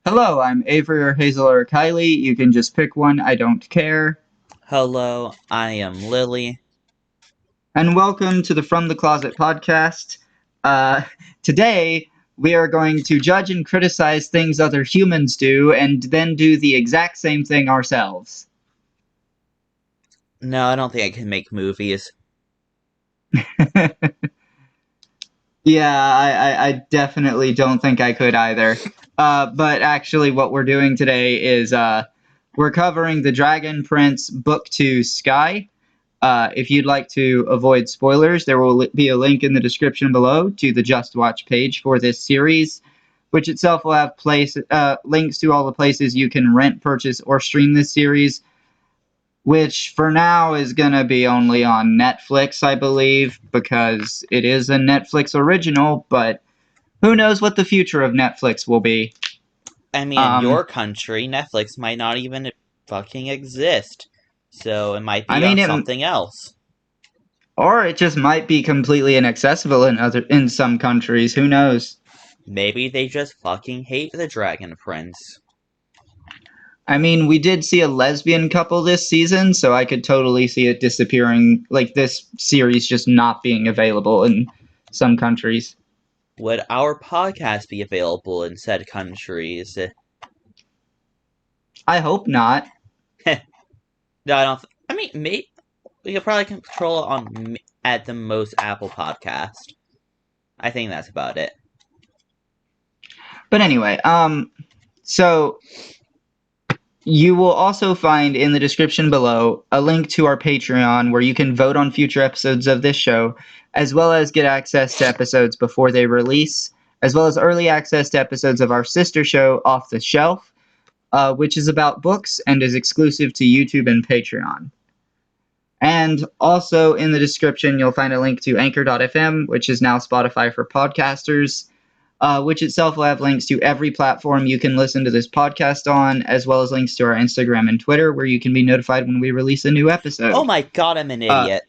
Hello, I'm Avery or Hazel or Kylie. You can just pick one, I don't care. Hello, I am Lily. And welcome to the From the Closet podcast. Uh, Today, we are going to judge and criticize things other humans do and then do the exact same thing ourselves. No, I don't think I can make movies. Yeah, I definitely don't think I could either. But actually, what we're doing today is we're covering the Dragon Prince Book 2 Sky. If you'd like to avoid spoilers, there will be a link in the description below to the Just Watch page for this series, which itself will have links to all the places you can rent, purchase, or stream this series, which for now is going to be only on Netflix, I believe, because it is a Netflix original, but who knows what the future of Netflix will be. I mean, in your country, Netflix might not even fucking exist. So it might I be mean, on something else. or it just might be completely inaccessible in some countries. Who knows? Maybe they just fucking hate the Dragon Prince. I mean, we did see a lesbian couple this season, so I could totally see it disappearing, like this series just not being available in some countries. Would our podcast be available in said countries? I hope not. No, I don't. I mean, maybe we could probably control it on at the most Apple Podcast. I think that's about it. But anyway, so you will also find in the description below a link to our Patreon where you can vote on future episodes of this show, as well as get access to episodes before they release, as well as early access to episodes of our sister show, Off the Shelf, which is about books and is exclusive to YouTube and Patreon. And also in the description, you'll find a link to Anchor.fm, which is now Spotify for podcasters, which itself will have links to every platform you can listen to this podcast on, as well as links to our Instagram and Twitter, where you can be notified when we release a new episode. Oh my god, I'm an idiot.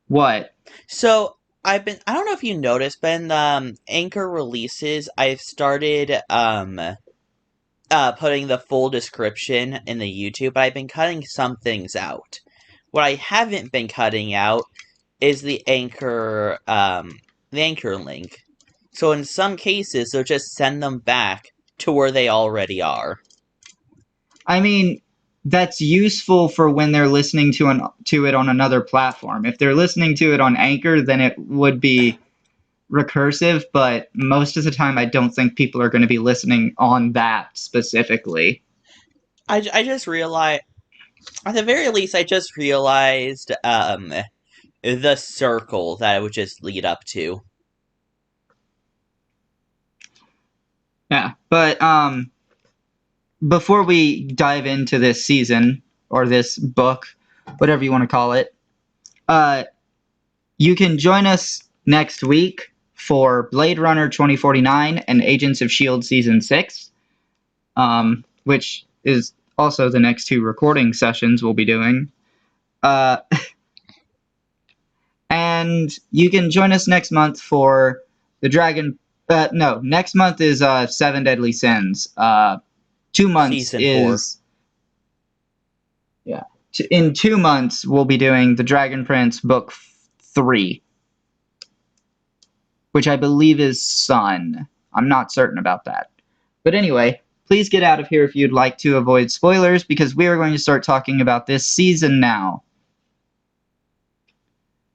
What? So I don't know if you noticed, but in Anchor releases, I've started putting the full description in the YouTube, but I've been cutting some things out. What I haven't been cutting out is the Anchor link. So in some cases, they'll just send them back to where they already are. I mean, that's useful for when they're listening to it on another platform. If they're listening to it on Anchor, then it would be recursive, but most of the time I don't think people are going to be listening on that specifically. I just realized, at the very least, I just realized the circle that it would just lead up to. Yeah, but before we dive into this season or this book, whatever you want to call it, you can join us next week for Blade Runner 2049 and Agents of S.H.I.E.L.D. Season 6, which is also the next two recording sessions we'll be doing. And you can join us next month for the Dragon... no, next month is Seven Deadly Sins. 2 months Season 4. is... Yeah. In 2 months, we'll be doing the Dragon Prince Book 3, which I believe is Sun. I'm not certain about that. But anyway, please get out of here if you'd like to avoid spoilers, because we are going to start talking about this season now.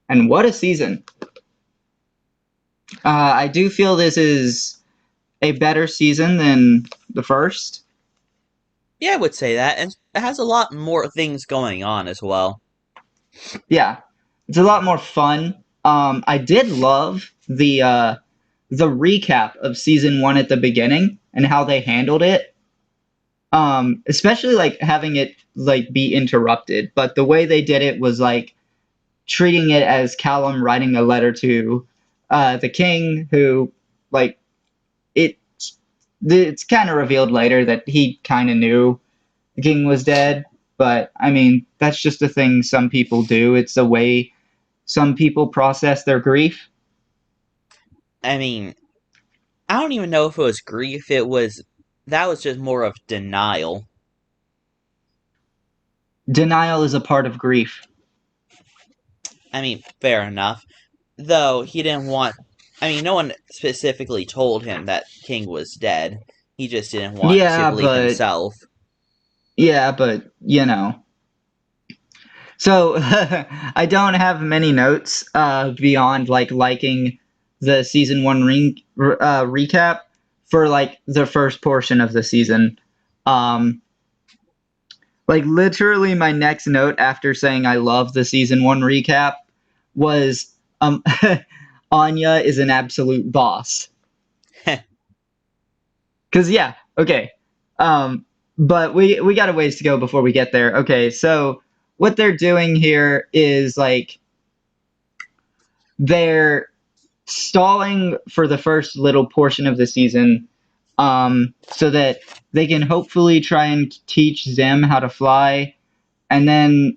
And what a season. I do feel this is a better season than the first. Yeah, I would say that, and it has a lot more things going on as well. Yeah, it's a lot more fun. I did love the recap of season 1 at the beginning and how they handled it. Especially like having it like be interrupted, but the way they did it was like treating it as Callum writing a letter to the king, who like it's kind of revealed later that he kind of knew the king was dead, but I mean that's just a thing some people do. It's a way some people process their grief. I mean, I don't even know if it was grief, it was that was just more of denial. Denial is a part of grief. I mean, fair enough. Though he didn't want. I mean, no one specifically told him that King was dead. He just didn't want to Yeah, believe but himself. yeah, but you know. So I don't have many notes beyond like liking the season one recap for like the first portion of the season. Um, like literally, my next note after saying I love the season one recap was Anya is an absolute boss. Cause yeah, okay. Um, but we got a ways to go before we get there. Okay, so what they're doing here is like they're stalling for the first little portion of the season, so that they can hopefully try and teach Zim how to fly, and then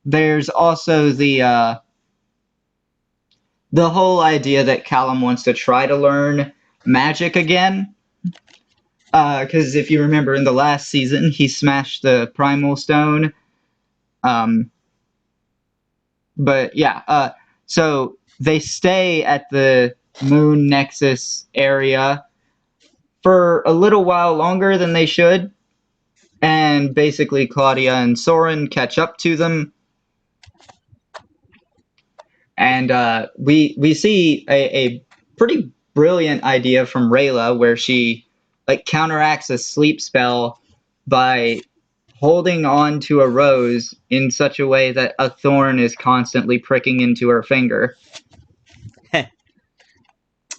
there's also the whole idea that Callum wants to try to learn magic again. Because if you remember in the last season, he smashed the Primal Stone. Um, but yeah, so they stay at the Moon Nexus area for a little while longer than they should, and basically Claudia and Soren catch up to them, and we see a pretty brilliant idea from Rayla where she like counteracts a sleep spell by holding on to a rose in such a way that a thorn is constantly pricking into her finger.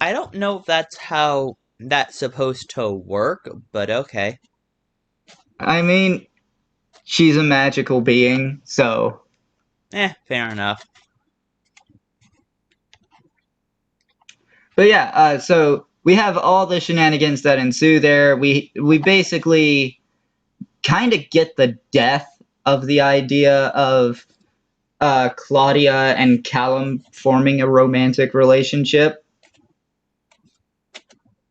I don't know if that's how that's supposed to work, but okay. I mean, she's a magical being, so. Fair enough. But yeah, so we have all the shenanigans that ensue there. We basically kind of get the death of the idea of Claudia and Callum forming a romantic relationship,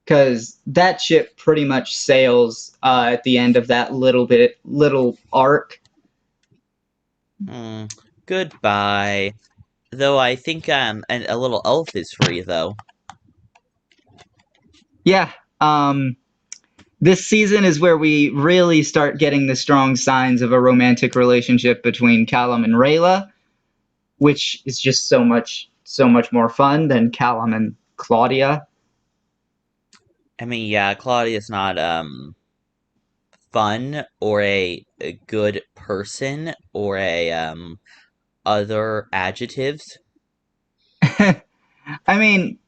because that ship pretty much sails at the end of that little arc. Hmm. Goodbye. Though I think a little elf is free though. Yeah, this season is where we really start getting the strong signs of a romantic relationship between Callum and Rayla, which is just so much more fun than Callum and Claudia. I mean, yeah, Claudia's not fun or a good person or a other adjectives. I mean,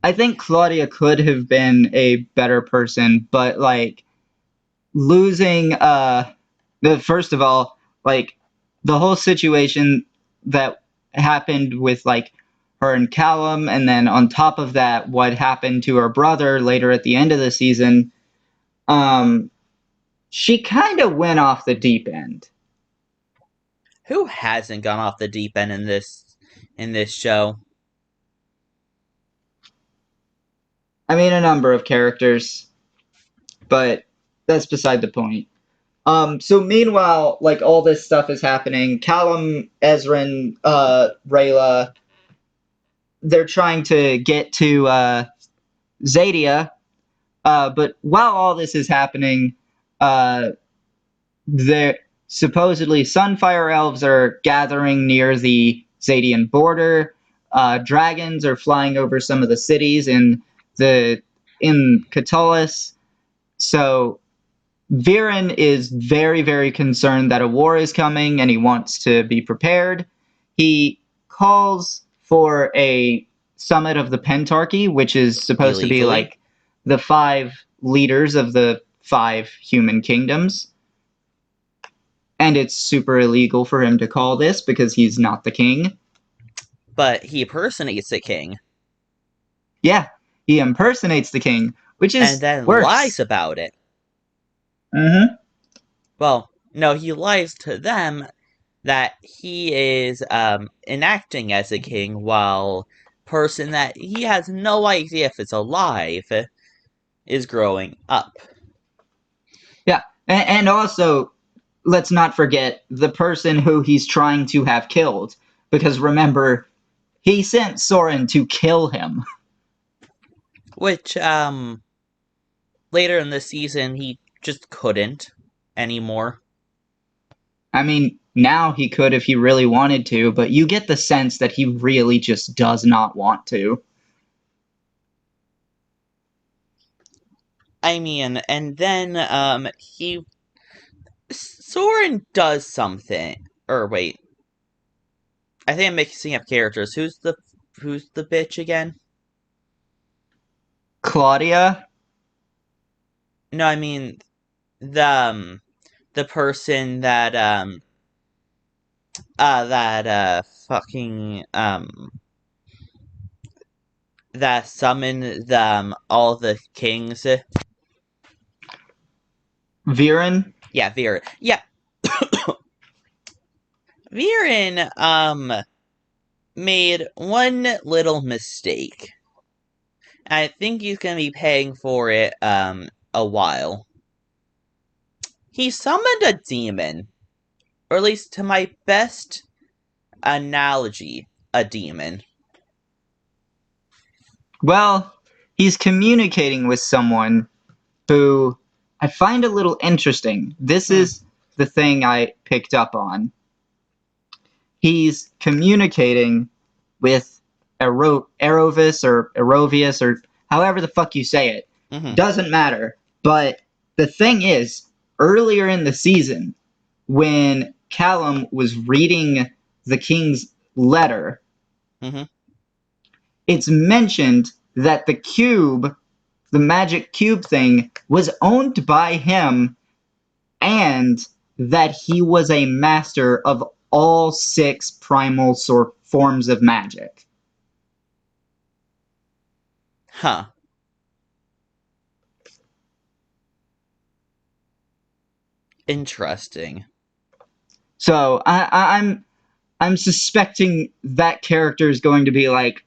I think Claudia could have been a better person, but like losing the first of all, like the whole situation that happened with like her and Callum, and then on top of that, what happened to her brother later at the end of the season, um, she kind of went off the deep end. Who hasn't gone off the deep end in this show? I mean, a number of characters, but that's beside the point. So meanwhile, like all this stuff is happening. Callum, Ezrin, Rayla, they're trying to get to Zadia. But while all this is happening, uh, there supposedly Sunfire Elves are gathering near the Zadian border. Dragons are flying over some of the cities the in Catullus. So Viren is very, very concerned that a war is coming and he wants to be prepared. He calls for a summit of the Pentarchy, which is supposed to be Illegally. like the five leaders of the five human kingdoms. And it's super illegal for him to call this because he's not the king. But he personates the king Yeah, he impersonates the king, which and is then lies worse. about it. Mm-hmm. Well, no, he lies to them that he is enacting as a king while person that he has no idea if it's alive. is growing up. Yeah, and also let's not forget the person who he's trying to have killed, because remember, he sent Soren to kill him. Which, later in the season, he just couldn't anymore. I mean, now he could if he really wanted to, but you get the sense that he really just does not want to. I mean, and then, Soren does something. Or wait, I think I'm mixing up characters. Who's the bitch again? Claudia, No, I mean the person that fucking that summoned all the kings. Viren, Yeah, Viren. Yeah, Viren made one little mistake. I think he's gonna be paying for it a while. He summoned a demon, or at least to my best analogy, a demon. well, he's communicating with someone who I find a little interesting. This Hmm. is the thing I picked up on. He's communicating with Erovis or Erovius or however the fuck you say it. Mm-hmm. Doesn't matter. But the thing is, earlier in the season, when Callum was reading the king's letter, Mm-hmm. it's mentioned that the cube, the magic cube thing, was owned by him and that he was a master of all 6 primal forms of magic. Huh. Interesting. So I'm suspecting that character is going to be like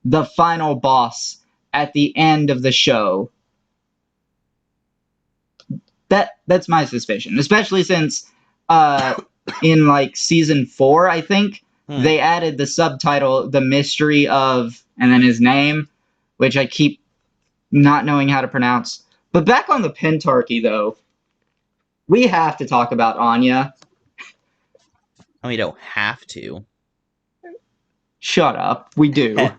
the final boss at the end of the show. That's my suspicion, especially since uh, in like season 4, I think Hmm. they added the subtitle "The Mystery of" and then his name, which I keep not knowing how to pronounce. But back on the Pentarchy, though, we have to talk about Anya. We don't have to. Shut up. We do.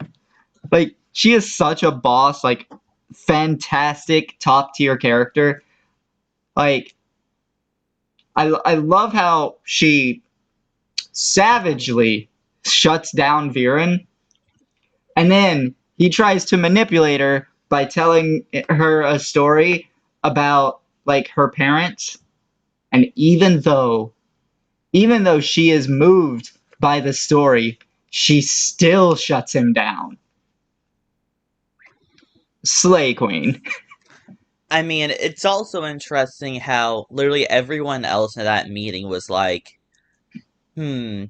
Like, she is such a boss, like, fantastic top tier character. Like, I love how she savagely shuts down Viren, and then he tries to manipulate her by telling her a story about, like, her parents. And even though she is moved by the story, she still shuts him down. Slay Queen. I mean, it's also interesting how literally everyone else in that meeting was like, hmm,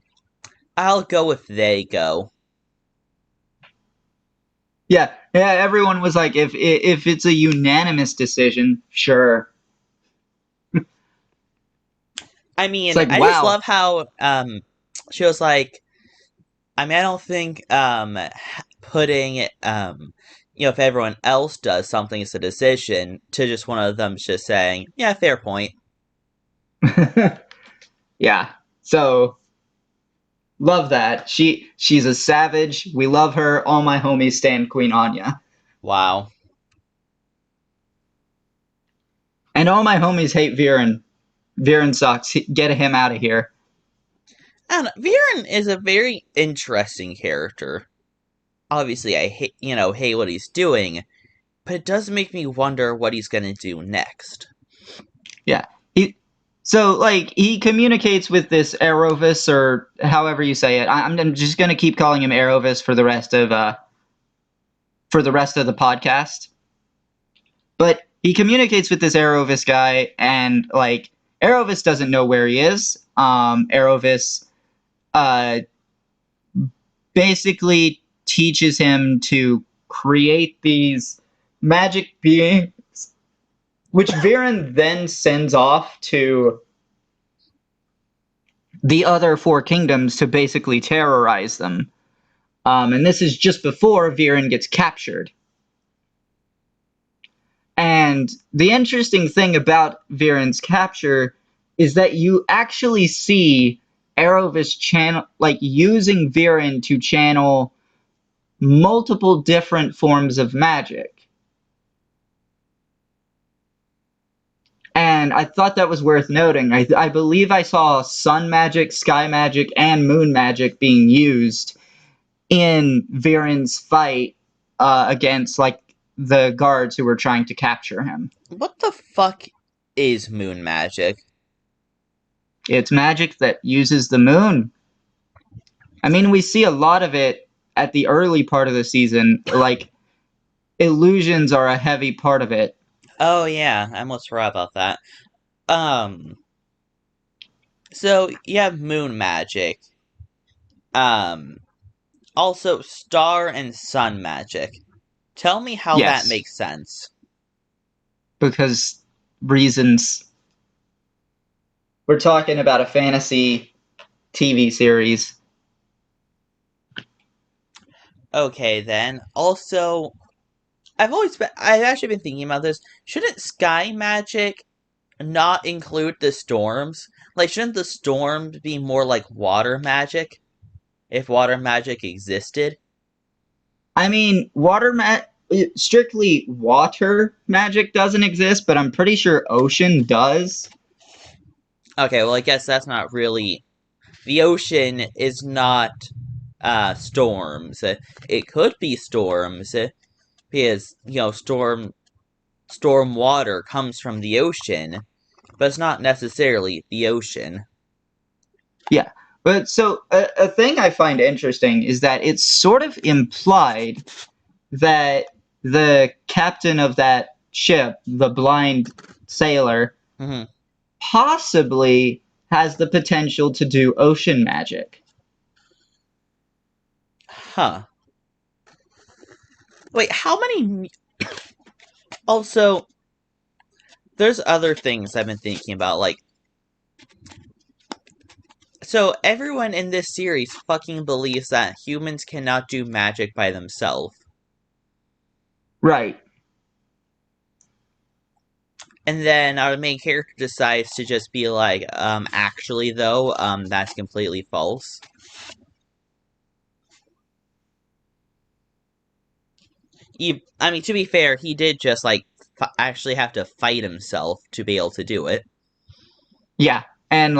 I'll go if they go. Yeah, everyone was like, if it's a unanimous decision, sure. I It's mean, like, I just wow. love how she was like, I mean, I don't think putting if everyone else does something as a decision to just one of them just saying, yeah, fair point. Yeah. So love that. She's a savage. We love her. All my homies stand Queen Anya. Wow. And all my homies hate Viren. Viren sucks. Get him out of here. And Viren is a very interesting character. Obviously, I hate what he's doing, but it does make me wonder what he's gonna do next. Yeah. So like he communicates with this Aerovis or however you say it. I'm just gonna keep calling him Aerovis for the rest of the podcast. But he communicates with this Aerovis guy, and like Aerovis doesn't know where he is. Aerovis uh, basically teaches him to create these magic beings, which Viren then sends off to the other four kingdoms to basically terrorize them. And this is just before Viren gets captured. And the interesting thing about Viren's capture is that you actually see Arovis channel using Viren to channel multiple different forms of magic. And I thought that was worth noting. I believe I saw sun magic, sky magic, and moon magic being used in Viren's fight against the guards who were trying to capture him. What the fuck is moon magic? It's magic that uses the moon. I mean, we see a lot of it at the early part of the season. Illusions are a heavy part of it. Oh yeah, I almost forgot about that. So you have moon magic. Um, Also star and sun magic. Tell me how that Yes, makes sense. because reasons. We're talking about a fantasy TV series. Okay then. Also, I've actually been thinking about this. Shouldn't sky magic not include the storms? Like, shouldn't the storms be more like water magic? If water magic existed? I mean, strictly water magic doesn't exist, but I'm pretty sure ocean does. Okay, well, I guess that's not really. The ocean is not storms. It could be storms because storm water comes from the ocean, but it's not necessarily the ocean. Yeah. But so a thing I find interesting is that it's sort of implied that the captain of that ship, the blind sailor, Hmm. possibly has the potential to do ocean magic. Huh. Wait, how many. Also, there's other things I've been thinking about, like. So, everyone in this series fucking believes that humans cannot do magic by themselves. Right. And then our main character decides to just be like, actually, though, that's completely false. I mean, to be fair, he did just, like, actually have to fight himself to be able to do it. Yeah. And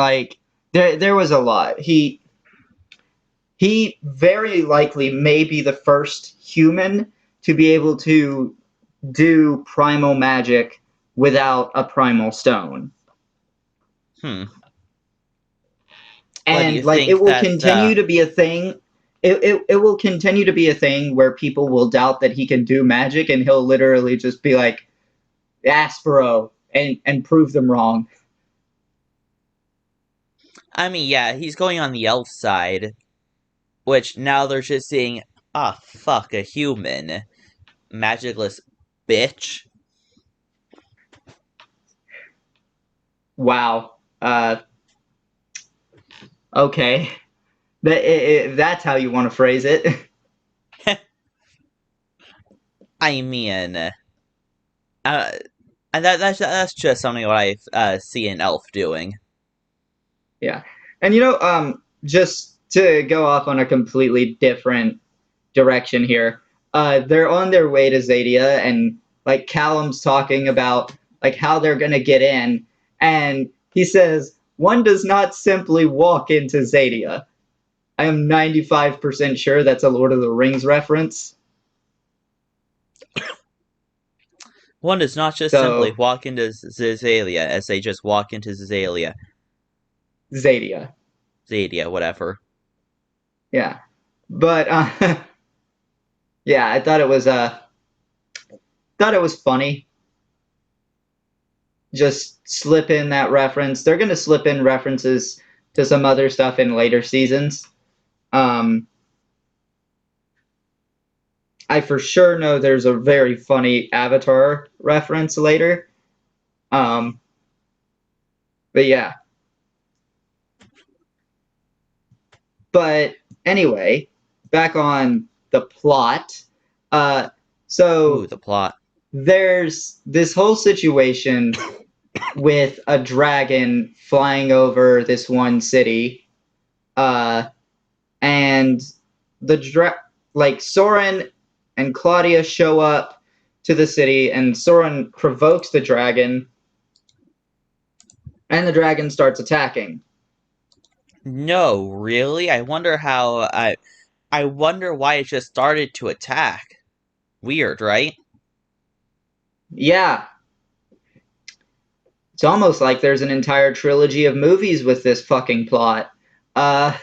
there was a lot. He very likely may be the first human to be able to do primal magic without a primal stone. Hmm. What do you And it think will that, continue to be a thing. It will continue to be a thing where people will doubt that he can do magic, and he'll literally just be like Aspero and prove them wrong. I mean, yeah, he's going on the elf side, which now they're just saying, ah, fuck, a human. Magicless bitch. Wow. Okay. That's how you want to phrase it. I mean, that's just something what I see an elf doing. Yeah. And just to go off on a completely different direction here, they're on their way to Zadia, and Callum's talking about how they're gonna get in, and he says one does not simply walk into Zadia. I am 95% sure that's a Lord of the Rings reference. One does not just simply So walk into Zazalia as they just walk into Zazalia. Zadia, Zadia, whatever. yeah. But yeah, I thought it was funny. Just slip in that reference. They're gonna slip in references to some other stuff in later seasons. Um, I for sure know there's a very funny Avatar reference later. Um, but yeah. But anyway, back on the plot. Uh, Ooh, so the plot. there's this whole situation with a dragon flying over this one city, uh, and like Soren and Claudia show up to the city, and Soren provokes the dragon, and the dragon starts attacking. No, really? I wonder why it just started to attack. Weird, right? Yeah, it's almost like there's an entire trilogy of movies with this fucking plot. Uh,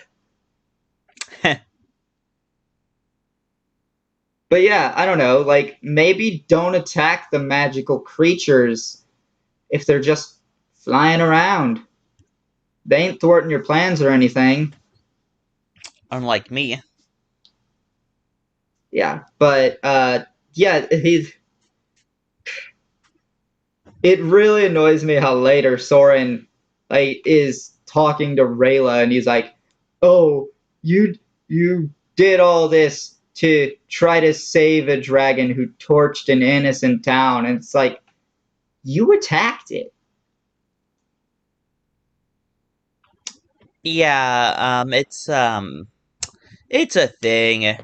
but yeah, I don't know. Like, maybe don't attack the magical creatures if they're just flying around. They ain't thwarting your plans or anything. Unlike me. Yeah, but yeah, it really annoys me how later Soren like is talking to Rayla and he's like, "Oh, you did all this to try to save a dragon who torched an innocent town." And it's like, you attacked it. Yeah, it's a thing.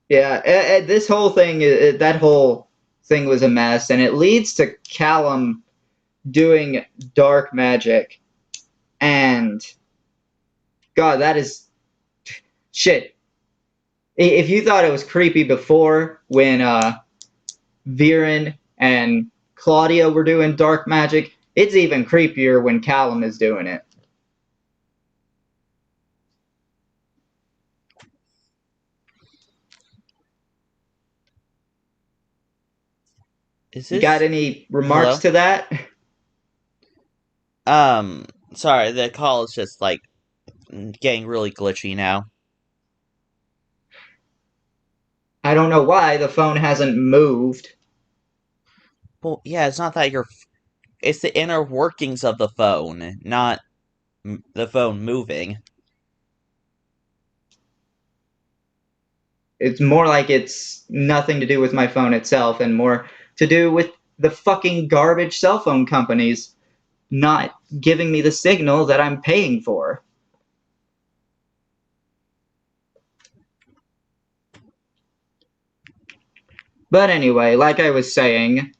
Yeah, this whole thing, that whole thing was a mess, and it leads to Callum doing dark magic, and God, that is shit. If you thought it was creepy before when Viren and Claudia were doing dark magic, it's even creepier when Callum is doing it. Is You got this any remarks hello? to that? Um, sorry, the call is just like getting really glitchy now. I don't know why the phone hasn't moved. Well, yeah, it's not that it's the inner workings of the phone, not the phone moving. It's more like it's nothing to do with my phone itself and more to do with the fucking garbage cell phone companies not giving me the signal that I'm paying for. But anyway, like I was saying,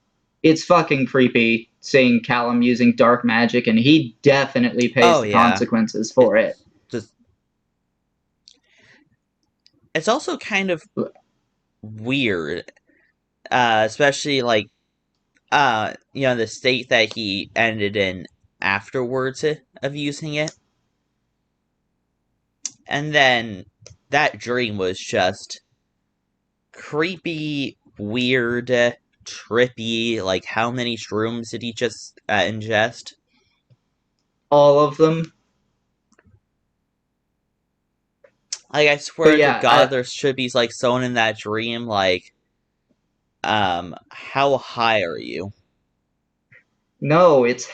it's fucking creepy seeing Callum using dark magic, and he definitely pays Oh the yeah, consequences for it's it. just it's also kind of weird, especially like the state that he ended in afterwards of using it, and then that dream was just creepy, weird, trippy. Like, how many shrooms did he just ingest? All of them. Like, I But swear to yeah, God, there should be like someone in that dream. Like, how high are you? no, it's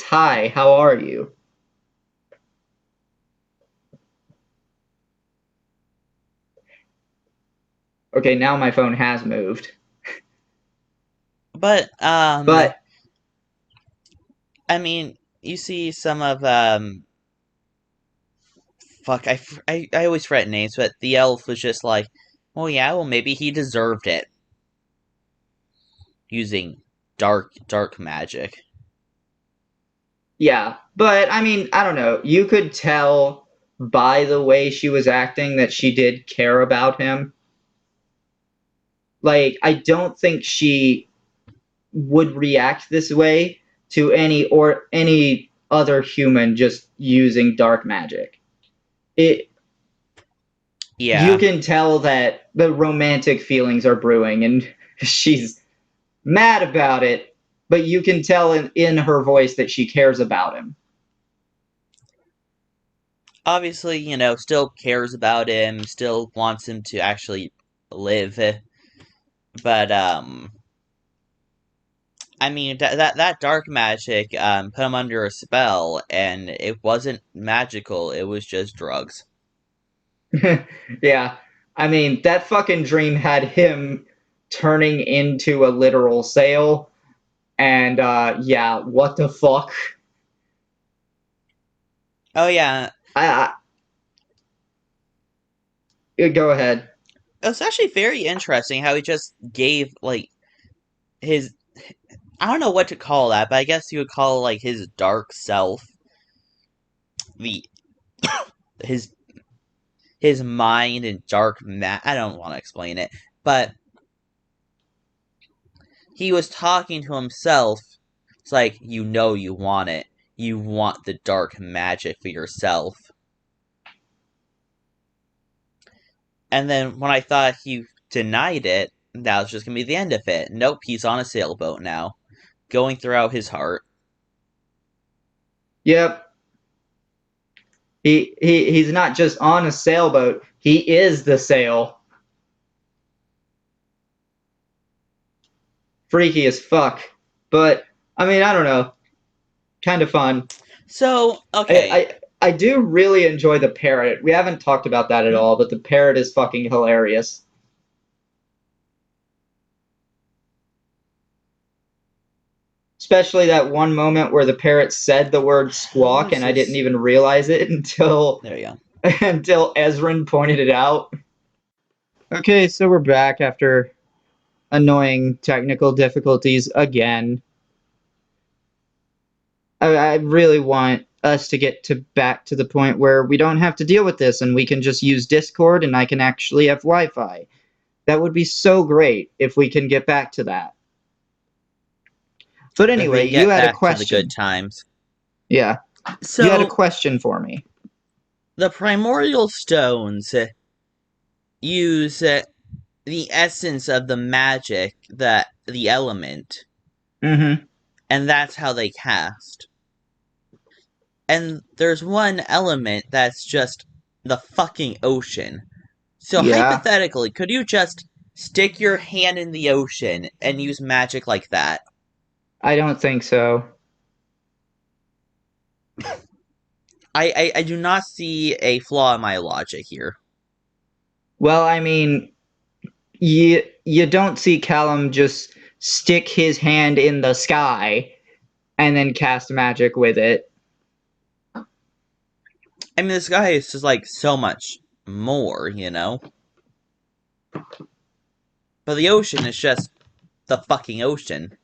hi. How are you? Okay, now my phone has moved. But But I mean, you see some of fuck, I always forget names, but the elf was just like, well, yeah, well, maybe he deserved it using dark magic. yeah, but I mean, I don't know. You could tell by the way she was acting that she did care about him. Like, I don't think she would react this way to any other human just using dark magic. It You Yeah, can tell that the romantic feelings are brewing and she's mad about it, but you can tell in her voice that she cares about him. Obviously, still cares about him, still wants him to actually live. But I mean that dark magic put him under a spell, and it wasn't magical. It was just drugs. Yeah. I mean, that fucking dream had him turning into a literal sail. And yeah, what the fuck? Oh yeah, I, go ahead. it's actually very interesting how he just gave like his I don't know what to call that, but I guess you would call like his dark self the his his mind and dark I don't want to explain it, but he was talking to himself. It's like you want it. You want the dark magic for yourself. And then when I thought he denied it, that was just gonna be the end of it. Nope, he's on a sailboat now, going throughout his heart. Yep. He's not just on a sailboat. He is the sail. Freaky as fuck. But I mean, I don't know. Kind of fun. So, okay. I do really enjoy the parrot. We haven't talked about that at all, but the parrot is fucking hilarious. Especially that one moment where the parrot said the word What squawk was and I didn't this? even realize it until There you go. until Ezrin pointed it out. Okay, so we're back after annoying technical difficulties again. I really want us to get to back to the point where we don't have to deal with this and we can just use Discord and I can actually have Wi-Fi. That would be so great if we can get back to that. But If we anyway, can you get had a back to the good question. times. Yeah, you had a So, question for me. the primordial stones use the essence of the magic, the element, Mm-hmm. and that's how they cast. And there's one element that's just the fucking ocean. So Yeah, hypothetically, could you just stick your hand in the ocean and use magic like that? I don't think so. I do not see a flaw in my logic here. Well, I mean, you don't see Callum just stick his hand in the sky and then cast magic with it. I mean, this guy is just like so much more. But the ocean is just the fucking ocean.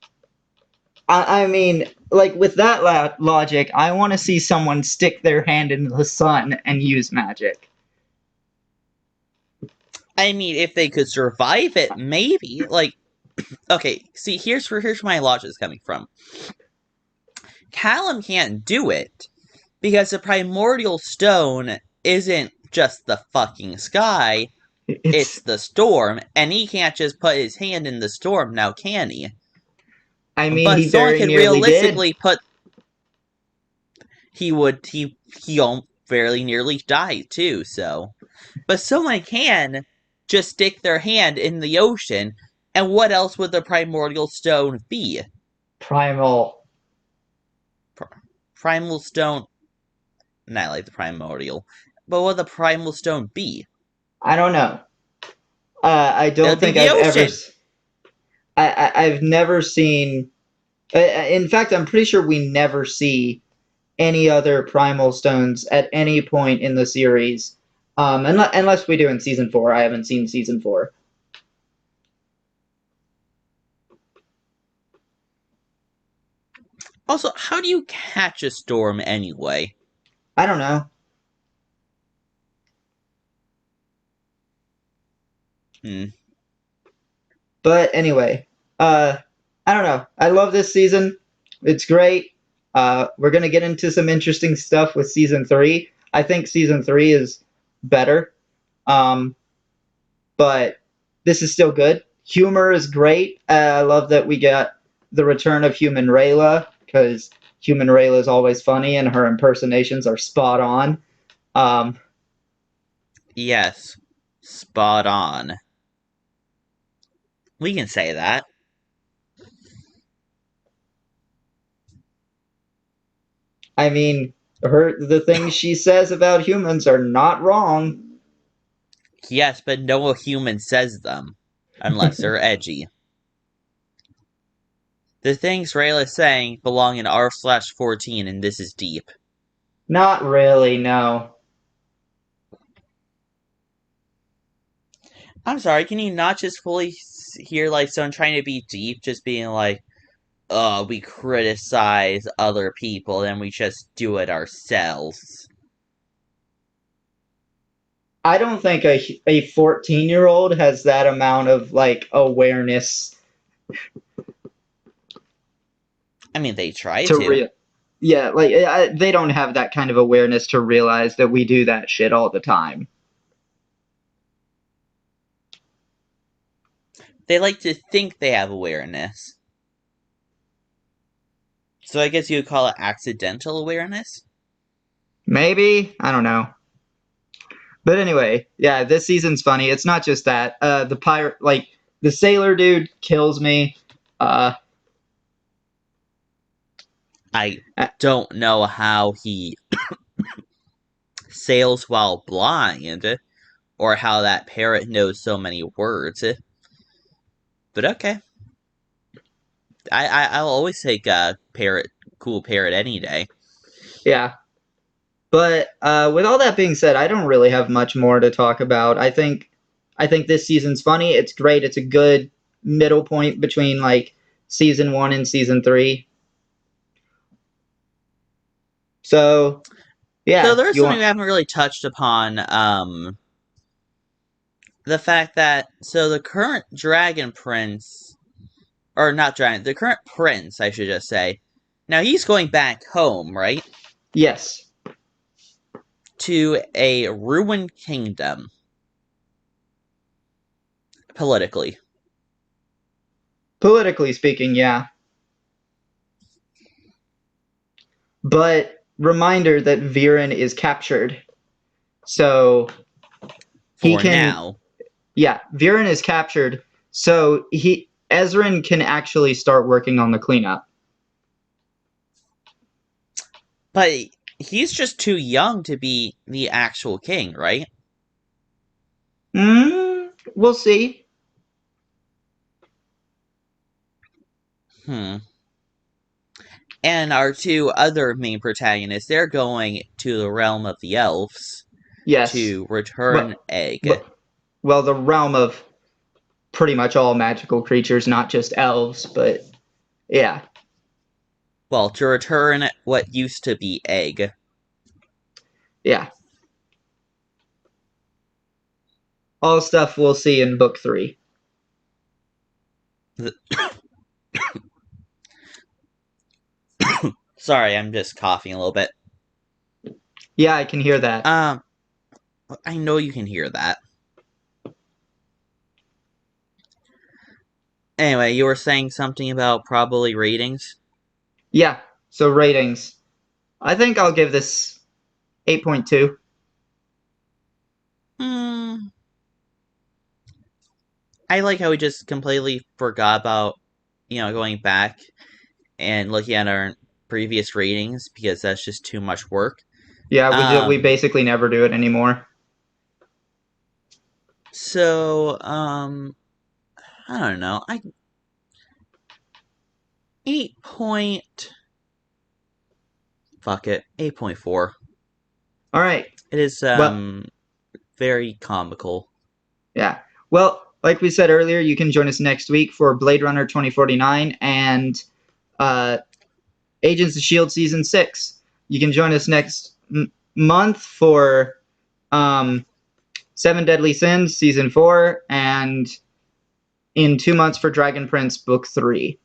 I mean, like with that logic, I want to see someone stick their hand in the sun and use magic. I mean, if they could survive it, maybe. Like, okay, see, here's where my logic is coming from. Callum can't do it because the primordial stone isn't just the fucking sky, it's It's, the storm, and he can't just put his hand in the storm now, can he? I mean, But he someone very could nearly did. realistically put he fairly nearly died too, so but someone can just stick their hand in the ocean, and what else would the primordial stone be? Primal. Primal stone, not like the primordial, but what would the primal stone be? I don't know. I don't It'd be think the I've ever. ocean. I've never seen. In fact, I'm pretty sure we never see any other primal stones at any point in the series. Unless we do in season 4. I haven't seen season 4. Also, how do you catch a storm anyway? I don't know. Hmm. But anyway, I don't know. I love this season. It's great. We're gonna get into some interesting stuff with season 3. I think season 3 is better. Um, but this is still good. Humor is great. I love that we got the return of Human Rayla because Human Rayla is always funny and her impersonations are spot on. Um, Yes, spot on. We can say that. I mean, the things she says about humans are not wrong. Yes, but no human says them. Unless they're edgy. The things Rayla's saying belong in r/14 and this is deep. Not really, no. I'm sorry, can you not just fully hear like someone trying to be deep, just being like, oh, we criticize other people and we just do it ourselves? I don't think a 14-year-old has that amount of like awareness I mean, they try to to. real. Yeah, like they don't have that kind of awareness to realize that we do that shit all the time. They like to think they have awareness. So I guess you would call it accidental awareness? Maybe, I don't know. But anyway, yeah, this season's funny. It's not just that. The pirate, like the sailor dude, kills me. Uh, I uh, don't know how he sails while blind, or how that parrot knows so many words. But okay. I'll always take a parrot, cool parrot any day. yeah. But with all that being said, I don't really have much more to talk about. I think this season's funny. It's great. It's a good middle point between like season 1 and season 3. So So yeah, there's you something want we haven't really touched upon. The fact that so the current dragon prince, or not dragon, the current prince, I should just say. Now he's going back home, right? yes. To a ruined kingdom, politically. Politically speaking, yeah. But reminder that Viren is captured. So he For can now. yeah, Viren is captured. So he Ezrin can actually start working on the cleanup. But he's just too young to be the actual king, right? We'll see. Hmm. And our two other main protagonists, they're going to the realm of the elves Yes. to return But egg. but well, the realm of pretty much all magical creatures, not just elves, but yeah. Well, to return what used to be egg. Yeah. All stuff we'll see in book 3. Sorry, I'm just coughing a little bit. Yeah, I can hear that. Um, I know you can hear that. Anyway, you were saying something about probably ratings? Yeah. So ratings. I think I'll give this 8.2. Hmm. I like how we just completely forgot about, going back and looking at our previous ratings because that's just too much work. Yeah, we Um, basically never do it anymore. so, I don't know. 8 point. Fuck it. 8.4. All right. It is, Well, very comical. yeah. Well, like we said earlier, you can join us next week for Blade Runner 2049 and uh, Agents of S.H.I.E.L.D. Season 6. You can join us next month for um, Seven Deadly Sins Season 4 and in 2 months for Dragon Prince Book 3.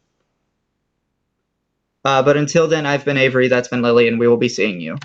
But until then, I've been Avery, that's been Lily, and we will be seeing you.